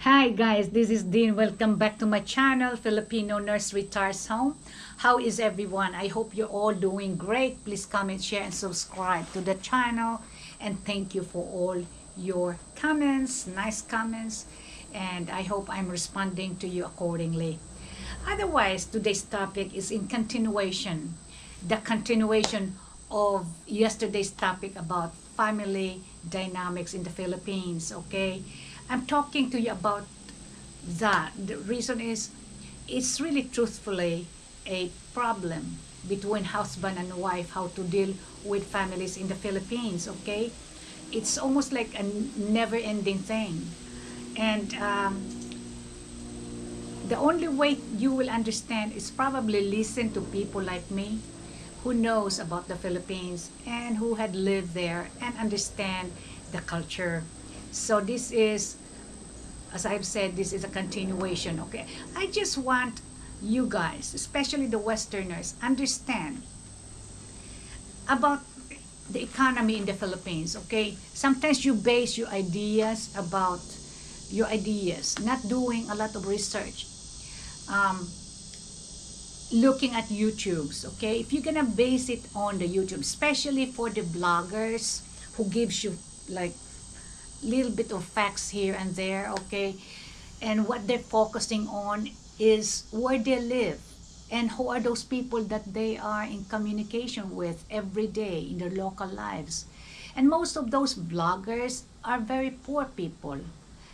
Hi guys, this is Dean. Welcome back to my channel, Filipino Nurse Retires Home. How is everyone? I hope you're all doing great. Please comment, share, and subscribe to the channel. And thank you for all your comments, nice comments. And I hope I'm responding to you accordingly. Otherwise, today's topic is in continuation. The continuation of yesterday's topic about family dynamics in the Philippines, okay? I'm talking to you about that. The reason is it's really truthfully a problem between husband and wife, how to deal with families in the Philippines, okay? It's almost like a never-ending thing. And the only way you will understand is probably listen to people like me who knows about the Philippines and who had lived there and understand the culture. So this is, as I've said, this is a continuation, okay? I just want you guys, especially the Westerners, understand about the economy in the Philippines, okay? Sometimes you base your ideas about your ideas, not doing a lot of research, looking at YouTubes, okay? If you're gonna base it on the YouTube, especially for the bloggers who gives you like little bit of facts here and there, okay, and what they're focusing on is where they live and who are those people that they are in communication with every day in their local lives. And most of those bloggers are very poor people.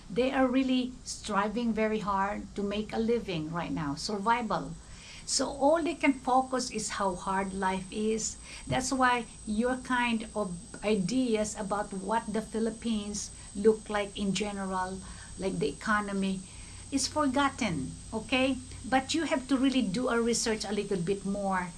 They are really striving very hard to make a living right now, survival. So all they can focus is how hard life is. That's why your kind of ideas about what the Philippines look like in general, like the economy, is forgotten, okay? But you have to really do a research a little bit more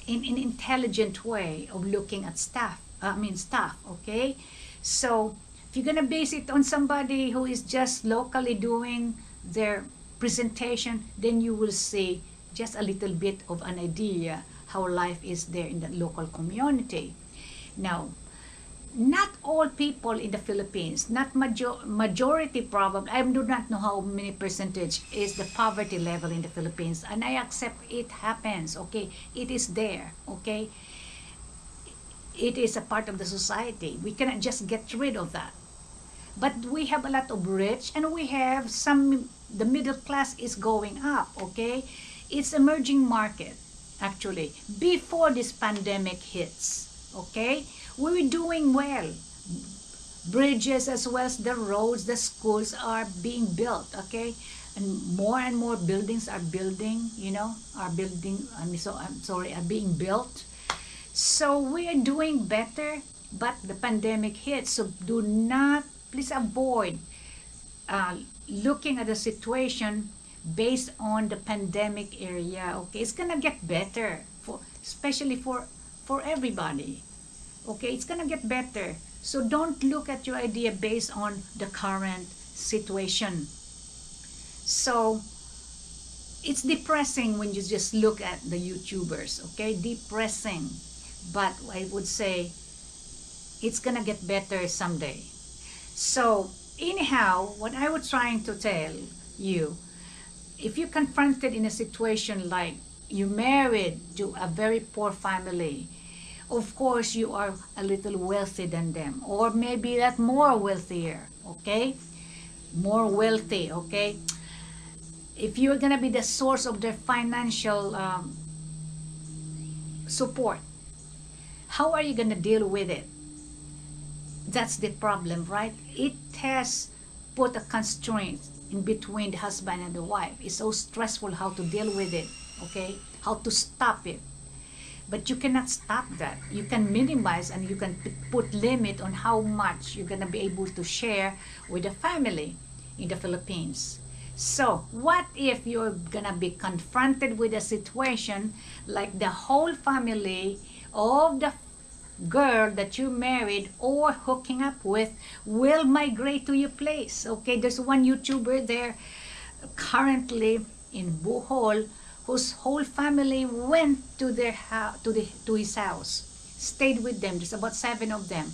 in an intelligent way of looking at stuff, okay? So if you're gonna base it on somebody who is just locally doing their presentation, then you will see just a little bit of an idea how life is there in the local community. Now, not all people in the Philippines, not majority probably, I do not know how many percentage is the poverty level in the Philippines, and I accept it happens, okay? It is there, okay? It is a part of the society. We cannot just get rid of that. But we have a lot of rich, and we have some, the middle class is going up, okay? It's emerging market, actually, before this pandemic hits, okay? We were doing well. Bridges as well as the roads, the schools are being built, okay? And more buildings are building, are being built. So we are doing better, but the pandemic hits. So do not, please avoid looking at the situation based on the pandemic area, okay? It's gonna get better, especially for everybody, okay? It's gonna get better. So don't look at your idea based on the current situation. So it's depressing when you just look at the YouTubers, okay? Depressing. But I would say it's gonna get better someday. So anyhow, what I was trying to tell you, if you're confronted in a situation like you married to a very poor family, of course you are a little wealthy than them, or maybe that more wealthier, okay? More wealthy, okay? If you're gonna be the source of their financial support, how are you gonna deal with it? That's the problem, right? It has put a constraint in between the husband and the wife. It's so stressful how to deal with it, okay? How to stop it. But you cannot stop that. You can minimize and you can put limit on how much you're gonna be able to share with the family in the Philippines. So what if you're gonna be confronted with a situation like the whole family of the girl that you married or hooking up with will migrate to your place, okay? There's one YouTuber there currently in Bohol whose whole family went to their house, to his house, stayed with them. There's about 7 of them,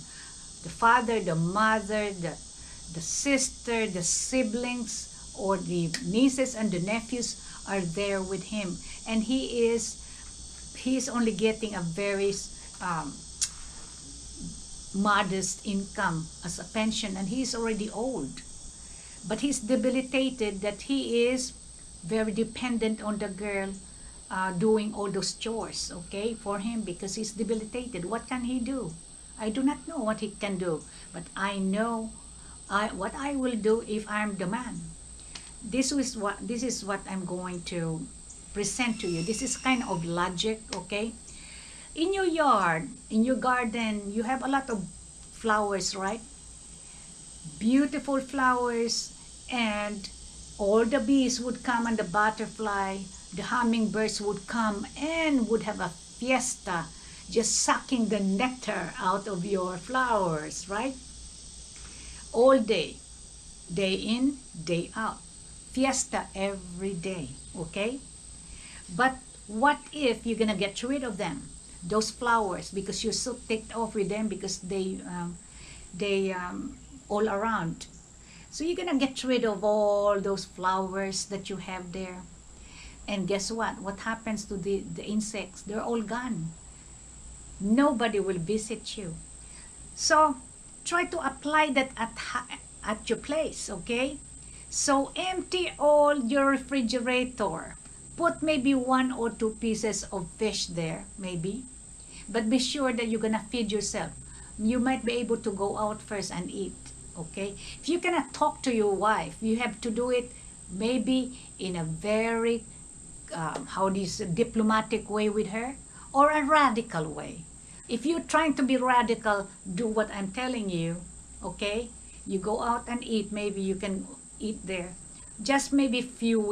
the father, the mother, the sister, the siblings, or the nieces and the nephews are there with him, and he's only getting a very um, modest income as a pension, and he's already old, but he's debilitated that he is very dependent on the girl doing all those chores, okay, for him, because he's debilitated. What can he do? I do not know what he can do, but I know what I will do if I'm the man. This is what I'm going to present to you. This is kind of logic, okay? In your yard, in your garden, you have a lot of flowers, right? Beautiful flowers, and all the bees would come, and the butterfly, the hummingbirds would come and would have a fiesta, just sucking the nectar out of your flowers, right? All day, day in, day out. Fiesta every day, okay? But what if you're gonna get rid of them, those flowers, because you're so ticked off with them because they all around. So you're gonna get rid of all those flowers that you have there. And guess what? What happens to the insects? They're all gone. Nobody will visit you. So try to apply that at your place, okay? So empty all your refrigerator. Put maybe 1 or 2 pieces of fish there, maybe. But be sure that you're gonna feed yourself. You might be able to go out first and eat, okay? If you cannot talk to your wife, you have to do it maybe in a very, diplomatic way with her, or a radical way. If you're trying to be radical, do what I'm telling you, okay? You go out and eat, maybe you can eat there. Just maybe few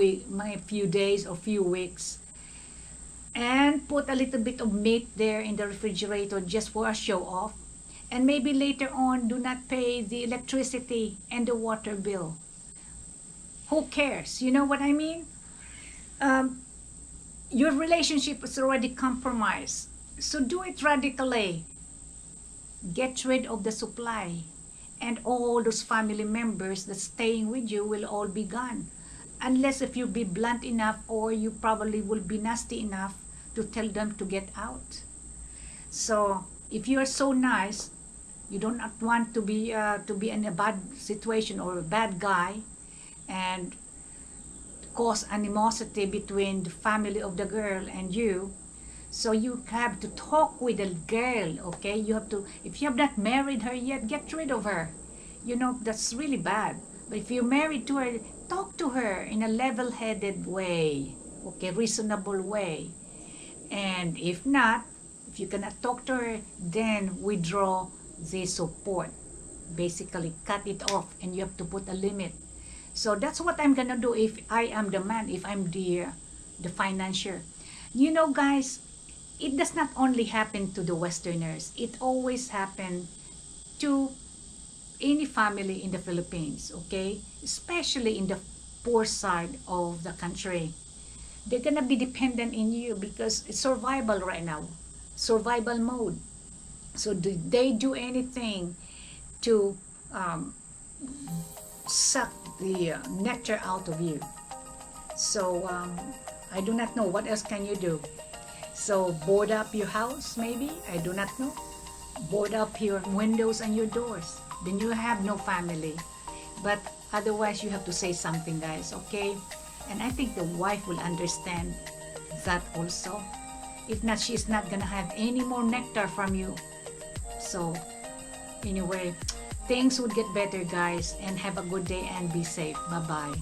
days or few weeks. And put a little bit of meat there in the refrigerator just for a show off. And maybe later on, do not pay the electricity and the water bill. Who cares? You know what I mean? Your relationship is already compromised. So do it radically. Get rid of the supply. And all those family members that's staying with you will all be gone. Unless if you be blunt enough, or you probably will be nasty enough to tell them to get out. So if you are so nice, you do not want to be in a bad situation or a bad guy, and cause animosity between the family of the girl and you. So you have to talk with the girl, okay? You have to, if you have not married her yet, get rid of her. You know, that's really bad. But if you're married to her, talk to her in a level-headed way, okay? Reasonable way. And if not, if you cannot talk to her, then withdraw the support. Basically, cut it off, and you have to put a limit. So that's what I'm gonna do if I am the man, if I'm the financier. You know, guys, it does not only happen to the Westerners. It always happens to any family in the Philippines, okay? Especially in the poor side of the country. They're gonna be dependent in you because it's survival right now. Survival mode. So do they do anything to suck the nectar out of you? So I do not know. What else can you do? So board up your house, maybe? I do not know. Board up your windows and your doors. Then you have no family. But otherwise, you have to say something, guys, okay? And I think the wife will understand that also. If not, she's not gonna have any more nectar from you. So anyway, things would get better, guys, and have a good day and be safe. Bye-bye.